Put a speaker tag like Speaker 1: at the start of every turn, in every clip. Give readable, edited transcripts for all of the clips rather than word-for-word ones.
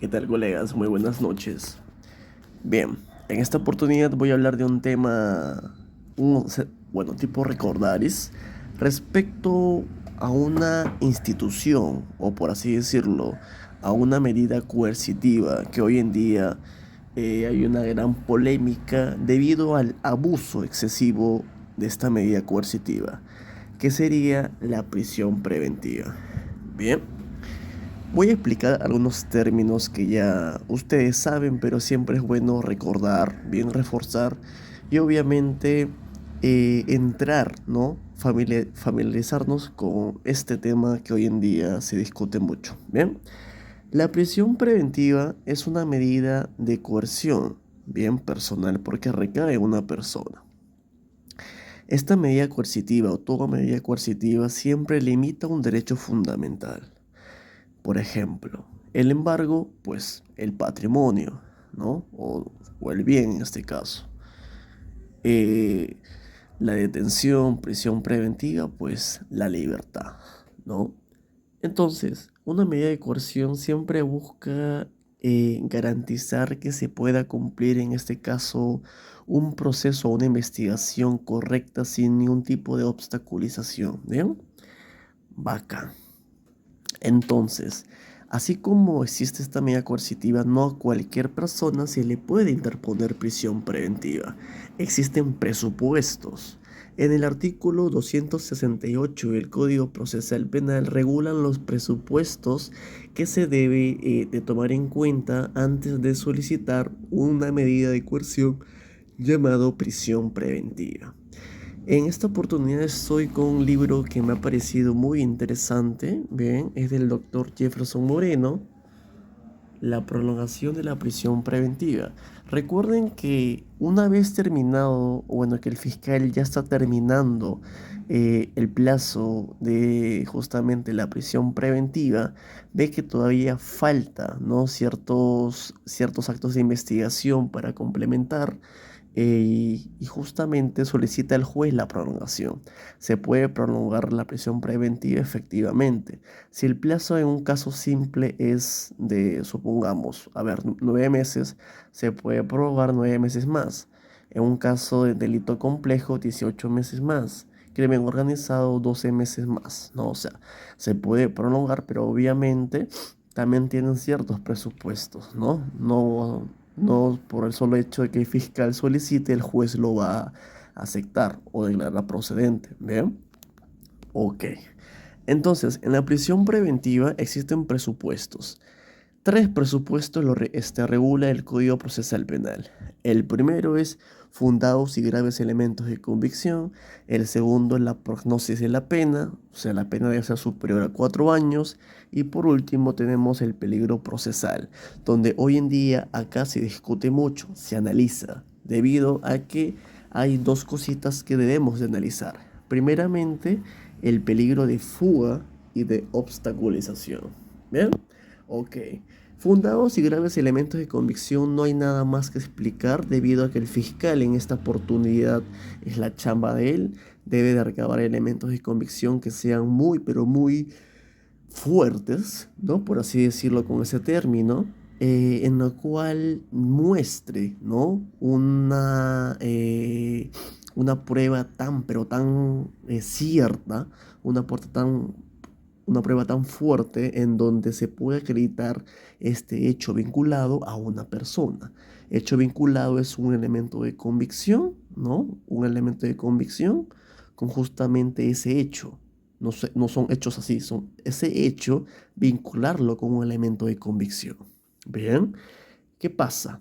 Speaker 1: ¿Qué tal, colegas? Muy buenas noches. Bien, en esta oportunidad voy a hablar de un tema, bueno, tipo recordaris, respecto a una institución, o por así decirlo, a una medida coercitiva que hoy en día hay una gran polémica debido al abuso excesivo de esta medida coercitiva, que sería la prisión preventiva. Bien. Voy a explicar algunos términos que ya ustedes saben, pero siempre es bueno recordar, bien reforzar y obviamente entrar, ¿no? Familiarizarnos con este tema que hoy en día se discute mucho. Bien, la prisión preventiva es una medida de coerción, bien personal, porque recae en una persona. Esta medida coercitiva o toda medida coercitiva siempre limita un derecho fundamental. Por ejemplo, el embargo, pues el patrimonio, ¿no? O el bien en este caso. Eh, la detención, prisión preventiva, pues la libertad, ¿no? Entonces, una medida de coerción siempre busca garantizar que se pueda cumplir, en este caso, un proceso o una investigación correcta sin ningún tipo de obstaculización, ¿bien? Bacán. Entonces, así como existe esta medida coercitiva, no a cualquier persona se le puede interponer prisión preventiva. Existen presupuestos. En el artículo 268 del Código Procesal Penal regulan los presupuestos que se debe de tomar en cuenta antes de solicitar una medida de coerción llamado prisión preventiva. En esta oportunidad estoy con un libro que me ha parecido muy interesante, bien, es del doctor Jefferson Moreno, La prolongación de la prisión preventiva. Recuerden que una vez terminado, bueno, que el fiscal ya está terminando el plazo de justamente la prisión preventiva, ve que todavía falta, ¿no? Ciertos actos de investigación para complementar y justamente solicita al juez la prolongación. Se puede prolongar la prisión preventiva efectivamente. Si el plazo en un caso simple es de, supongamos, a ver, 9 meses, se puede prorrogar 9 meses más. En un caso de delito complejo, 18 meses más. Crimen organizado, 12 meses más, ¿no? O sea, se puede prolongar, pero obviamente también tienen ciertos presupuestos, ¿no? No por el solo hecho de que el fiscal solicite, el juez lo va a aceptar o declarar procedente, ¿bien? Ok. Entonces, en la prisión preventiva existen presupuestos. Tres presupuestos regula el Código Procesal Penal. El primero es fundados y graves elementos de convicción. El segundo es la prognosis de la pena, o sea, la pena debe ser superior a 4 años. Y por último tenemos el peligro procesal, donde hoy en día acá se discute mucho, se analiza, debido a que hay dos cositas que debemos de analizar. Primeramente, el peligro de fuga y de obstaculización. ¿Bien? Ok. Fundados y graves elementos de convicción, no hay nada más que explicar debido a que el fiscal en esta oportunidad es la chamba de él, debe de recabar elementos de convicción que sean muy pero muy fuertes, ¿no? Por así decirlo con ese término, en lo cual muestre, ¿no? Una prueba tan pero tan cierta, una prueba tan fuerte en donde se puede acreditar este hecho vinculado a una persona. Hecho vinculado es un elemento de convicción, ¿no? Un elemento de convicción con justamente ese hecho. No son hechos así, son ese hecho, vincularlo con un elemento de convicción. Bien, ¿qué pasa?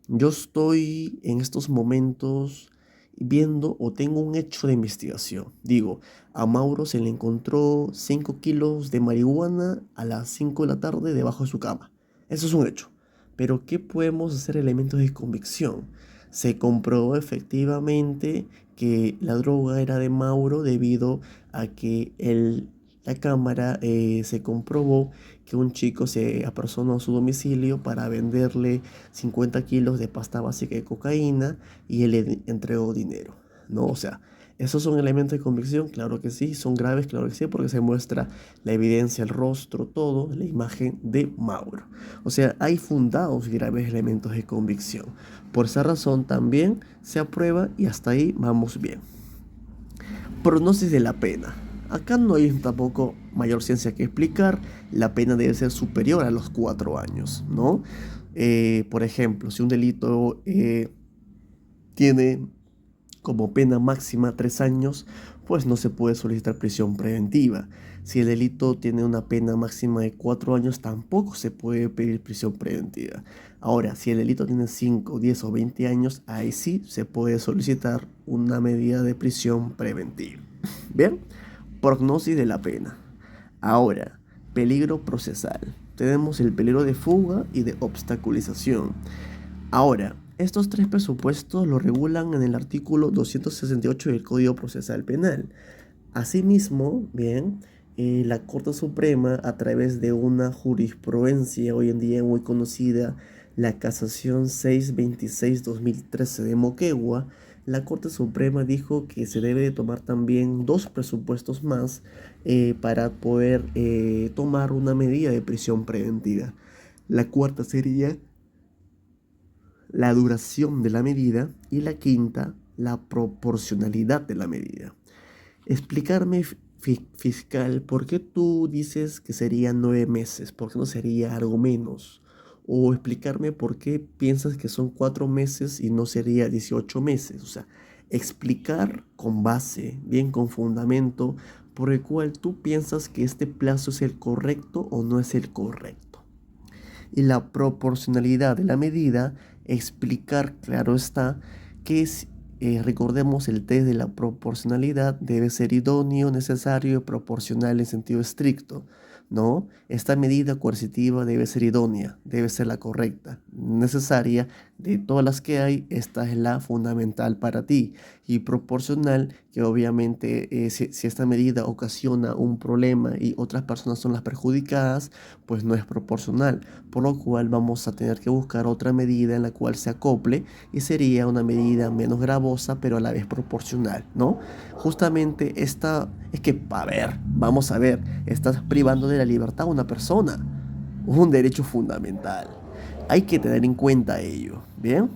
Speaker 1: Yo estoy en estos momentos viendo o tengo un hecho de investigación. Digo, a Mauro se le encontró 5 kilos de marihuana a las 5 de la tarde debajo de su cama. Eso es un hecho. Pero ¿qué podemos hacer elementos de convicción? Se comprobó efectivamente que la droga era de Mauro debido a que la cámara se comprobó que un chico se apersonó a su domicilio para venderle 50 kilos de pasta básica de cocaína y él le entregó dinero, ¿no? O sea, ¿Esos son elementos de convicción? Claro que sí. ¿Son graves? Claro que sí, porque se muestra la evidencia, el rostro, todo, la imagen de Mauro. O sea, hay fundados y graves elementos de convicción. Por esa razón también se aprueba y hasta ahí vamos bien. Prognosis de la pena. Acá no hay tampoco mayor ciencia que explicar. La pena debe ser superior a los 4 años, ¿no? Por ejemplo, si un delito tiene como pena máxima 3 años, pues no se puede solicitar prisión preventiva. Si el delito tiene una pena máxima de 4 años, tampoco se puede pedir prisión preventiva. Ahora, si el delito tiene 5, 10 o 20 años, ahí sí se puede solicitar una medida de prisión preventiva. Bien, prognosis de la pena. Ahora, peligro procesal. Tenemos el peligro de fuga y de obstaculización. Ahora, estos tres presupuestos lo regulan en el artículo 268 del Código Procesal Penal. Asimismo, bien, la Corte Suprema, a través de una jurisprudencia hoy en día muy conocida, la Casación 626-2013 de Moquegua, la Corte Suprema dijo que se debe de tomar también dos presupuestos más para poder tomar una medida de prisión preventiva. La cuarta sería la duración de la medida y la quinta, la proporcionalidad de la medida. Explicarme, fiscal, ¿por qué tú dices que serían 9 meses? ¿Por qué no sería algo menos? O explicarme por qué piensas que son 4 meses y no sería 18 meses. O sea, explicar con base, bien con fundamento, por el cual tú piensas que este plazo es el correcto o no es el correcto. Y la proporcionalidad de la medida, explicar, claro está, que es, recordemos el test de la proporcionalidad debe ser idóneo, necesario y proporcional en sentido estricto, ¿no? Esta medida coercitiva debe ser idónea, debe ser la correcta, necesaria. De todas las que hay, esta es la fundamental para ti. Y proporcional, que obviamente si esta medida ocasiona un problema y otras personas son las perjudicadas, pues no es proporcional, por lo cual vamos a tener que buscar otra medida en la cual se acople y sería una medida menos gravosa pero a la vez proporcional, ¿no? Justamente esta es que, a ver, vamos a ver, estás privando de la libertad a una persona, un derecho fundamental. Hay que tener en cuenta ello, ¿bien?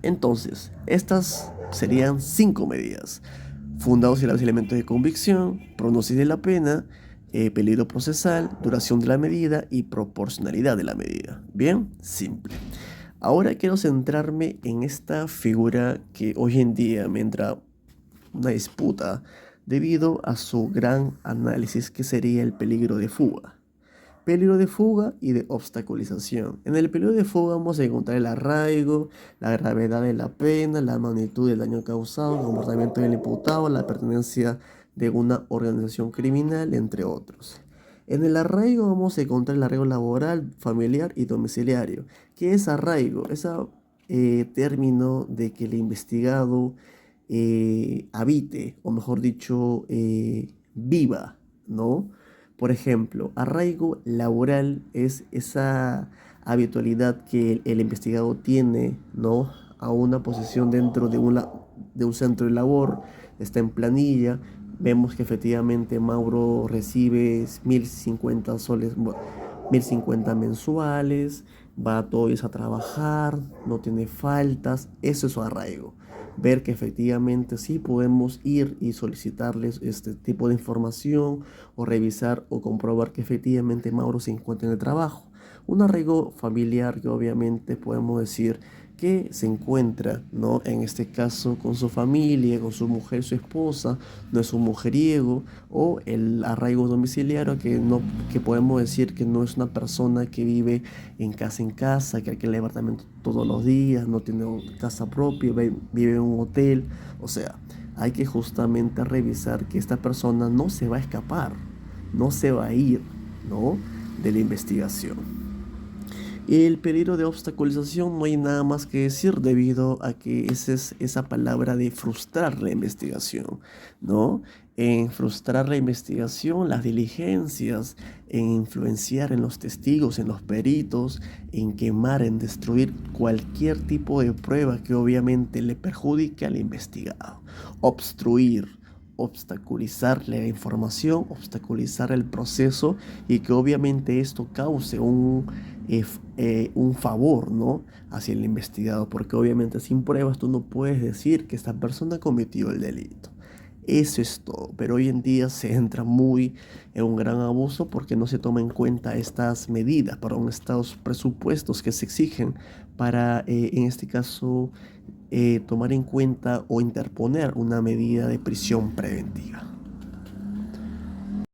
Speaker 1: Entonces, estas serían 5 medidas: fundados y graves elementos de convicción, prognosis de la pena, peligro procesal, duración de la medida y proporcionalidad de la medida. Bien, simple. Ahora quiero centrarme en esta figura que hoy en día me entra una disputa debido a su gran análisis, que sería el peligro de fuga. Peligro de fuga y de obstaculización. En el peligro de fuga vamos a encontrar el arraigo, la gravedad de la pena, la magnitud del daño causado, el comportamiento del imputado, la pertenencia de una organización criminal, entre otros. En el arraigo vamos a encontrar el arraigo laboral, familiar y domiciliario. ¿Qué es arraigo? Es término de que el investigado habite, o mejor dicho, viva, ¿no? Por ejemplo, arraigo laboral es esa habitualidad que el investigado tiene, ¿no?, a una posición dentro de un centro de labor, está en planilla. Vemos que efectivamente Mauro recibe 1.050 soles, 1.050 mensuales, va todos los días a trabajar, no tiene faltas. Eso es su arraigo. Ver que efectivamente sí podemos ir y solicitarles este tipo de información, o revisar o comprobar que efectivamente Mauro se encuentra en el trabajo. Un arraigo familiar, que obviamente podemos decir que se encuentra, ¿no?, en este caso con su familia, con su mujer, su esposa, no es un mujeriego. O el arraigo domiciliario, que podemos decir que no es una persona que vive en casa, que alquila el departamento todos los días, no tiene casa propia, vive en un hotel. O sea, hay que justamente revisar que esta persona no se va a escapar, no se va a ir, ¿no?, de la investigación. El peligro de obstaculización no hay nada más que decir debido a que esa es esa palabra de frustrar la investigación, ¿no? En frustrar la investigación, las diligencias, en influenciar en los testigos, en los peritos, en quemar, en destruir cualquier tipo de prueba que obviamente le perjudique al investigado. Obstruir, obstaculizar la información, obstaculizar el proceso y que obviamente esto cause un favor, ¿no? Hacia el investigado, porque obviamente sin pruebas tú no puedes decir que esta persona cometió el delito. Eso es todo, pero hoy en día se entra muy en un gran abuso porque no se toma en cuenta estas medidas, perdón, estos presupuestos que se exigen para, en este caso, tomar en cuenta o interponer una medida de prisión preventiva.